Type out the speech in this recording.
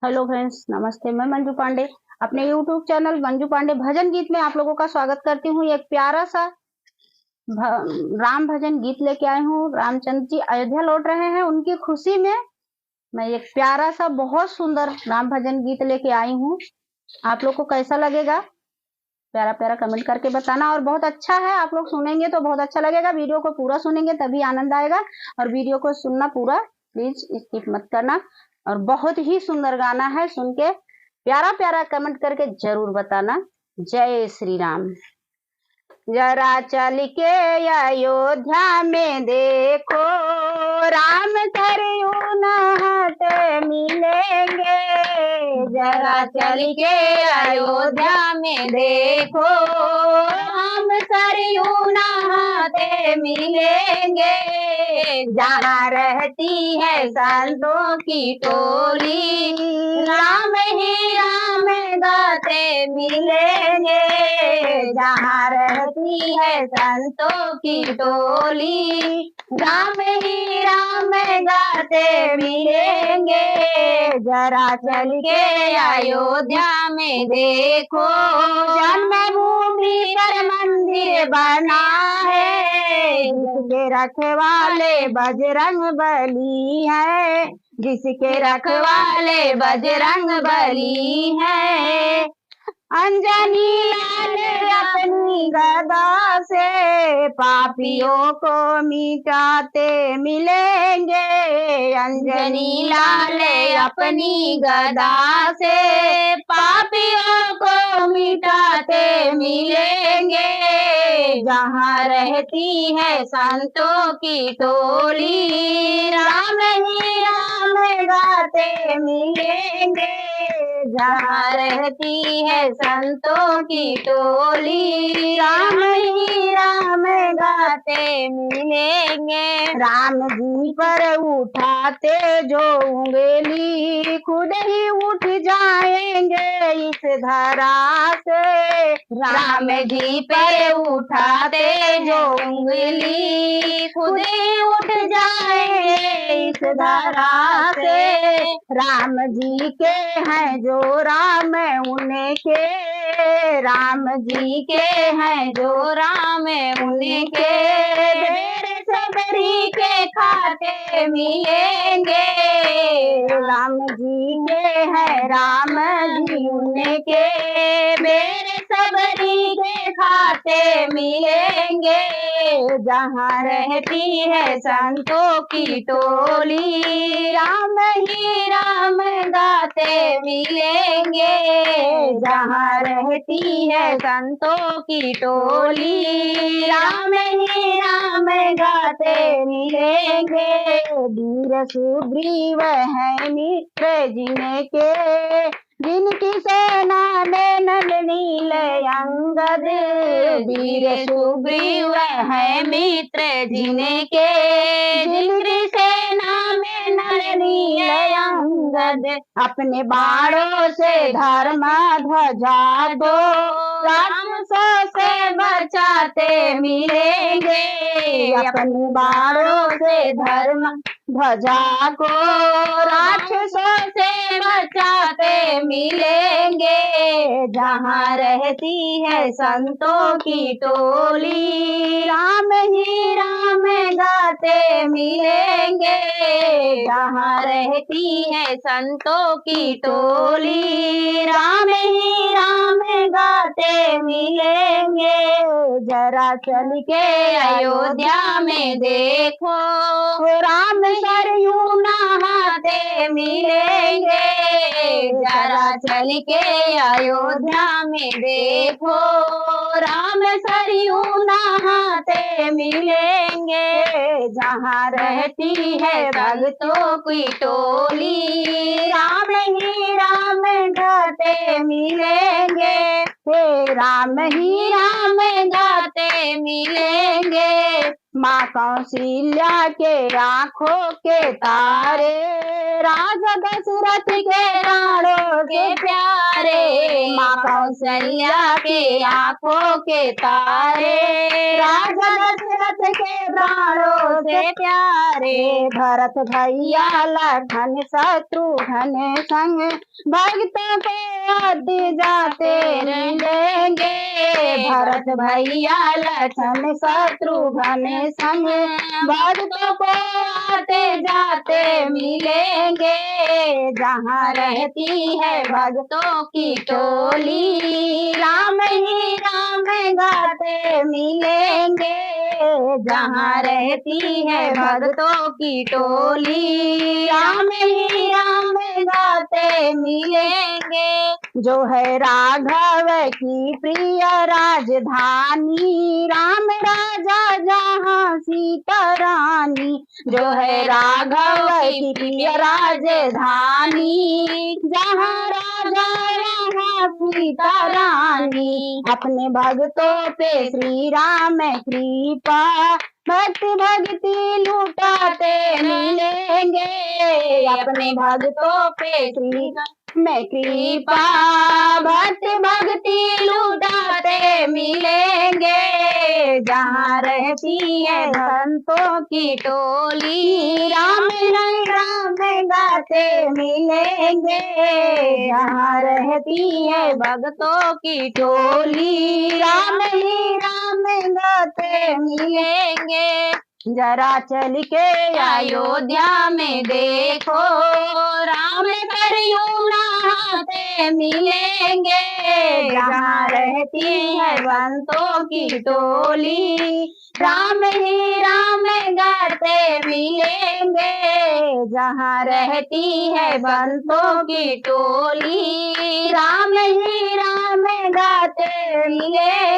Hello friends, नमस्ते। मैं मंजू पांडे अपने यूट्यूब चैनल मंजू पांडे भजन गीत में आप लोगों का स्वागत करती हूँ। एक प्यारा सा राम भजन गीत लेके आई हूँ। रामचंद्र जी अयोध्या लौट रहे हैं, उनकी खुशी में मैं एक प्यारा सा बहुत सुंदर राम भजन गीत लेके आई हूँ। आप लोग को कैसा लगेगा प्यारा प्यारा कमेंट करके बताना। और बहुत अच्छा है, आप लोग सुनेंगे तो बहुत अच्छा लगेगा। वीडियो को पूरा सुनेंगे तभी आनंद आएगा, और वीडियो को सुनना पूरा, प्लीज स्किप मत करना। और बहुत ही सुंदर गाना है, सुन के प्यारा प्यारा कमेंट करके जरूर बताना। जय श्री राम। जरा चल के अयोध्या में देखो, राम सरयू नहात मिलेंगे। जरा चल के अयोध्या में देखो, राम सरयू नहाते मिलेंगे। जहाँ रहती है संतों की टोली, राम ही राम गाते मिलेंगे। जहाँ रहती है संतों की टोली, राम ही राम गाते मिलेंगे। जरा चल के अयोध्या में देखो, जन्मभूमि पर मंदिर बना है, जिसके रखवाले बजरंग बली है। जिसके रखवाले बजरंग बली है। अंजनी लाल अपनी गदा से पापियों को मिटाते मिलेंगे। अंजनी लाल अपनी गदा से पापियों को मिटाते मिलेंगे। जहाँ रहती है संतों की टोली, राम ही राम गाते मिलेंगे। जहाँ रहती है संतों की टोली, राम ही राम गाते मिलेंगे। राम जी पर उठाते जो उंगली, खुद ही उठ जाएंगे इस धरा से। राम जी पर उठाते जो उंगली, खुद ही उठ जाएंगे इस धरा से। राम जी के हैं जो राम उनके, राम जी के हैं जो राम उनके। बेर सबरी के खाते मिलेंगे। राम जी के हैं राम जी उनके, बेर सबरी के खाते मिलेंगे। जहाँ रहती है संतों की टोली, राम ही राम गाते मिलेंगे। जहाँ रहती है संतों की टोली, राम ही राम गाते मिलेंगे। वीर सुग्रीव है मित्र जिनके, जिनकी सेना में नल नील अंगद। वीर सुग्रीव है मित्र जिनके, जिनकी सेना में नल नील अंगद। अपने बाणों से धर्म ध्वजा को राक्षसों से बचाते मिलेंगे। अपने बाणों से धर्म ध्वजा को राक्षसों से बचाते मिलेंगे। जहाँ रहती है संतों की टोली, राम ही राम गाते मिलेंगे। जहाँ रहती है संतों की टोली, राम ही राम गाते मिलेंगे। जरा चल के अयोध्या में देखो, राम सरयू नहाते मिलेंगे। जरा चल के अयोध्या में देखो, राम सरयू नहाते मिलेंगे। जहाँ रहती है भक्तों की टोली, राम ही राम गाते मिलेंगे। हे राम ही राम गाते मिलेंगे। माँ कौशल्या के आँखों के तारे, राजा दशरथ के राणों के प्यारे। माँ कौशल्या के आंखों के तारे, राजा दशरथ के प्राणों से प्यारे, भरत भैया लखन शत्रुघ्न संग, भक्तों को आते जाते मिलेंगे, भरत भैया लखन शत्रुघ्न संग, भक्तों को आते जाते मिलेंगे, जहाँ रहती है भक्तों की टोली, राम ही राम गाते मिलेंगे, जहाँ रहती है भक्तों की टोली, राम ही राम गाते मिलेंगे, जो है राघव की प्रिय राजधानी, राम राजा जहाँ सीता रानी, जो है राघव की प्रिय राजधानी, जहाँ राजा यहाँ सीता रानी, अपने भक्तों पे श्री राम कृपा, भक्ति भक्ति लुटाते मिलेंगे, अपने भक्तों पे श्री में कृपा, भक्ति भक्ति लुटाते मिलेंगे, जहाँ रहती है भक्तों की टोली, राम राम गाते मिलेंगे, जहाँ रहती है भक्तों की टोली, राम ही राम गाते मिलेंगे, जरा चल के अयोध्या में देखो, राम सरयू नहाते मिलेंगे, जहाँ रहती है बंतों की टोली, राम ही राम गाते मिलेंगे, जहाँ रहती है बंतों की टोली, राम ही राम गाते मिलेंगे।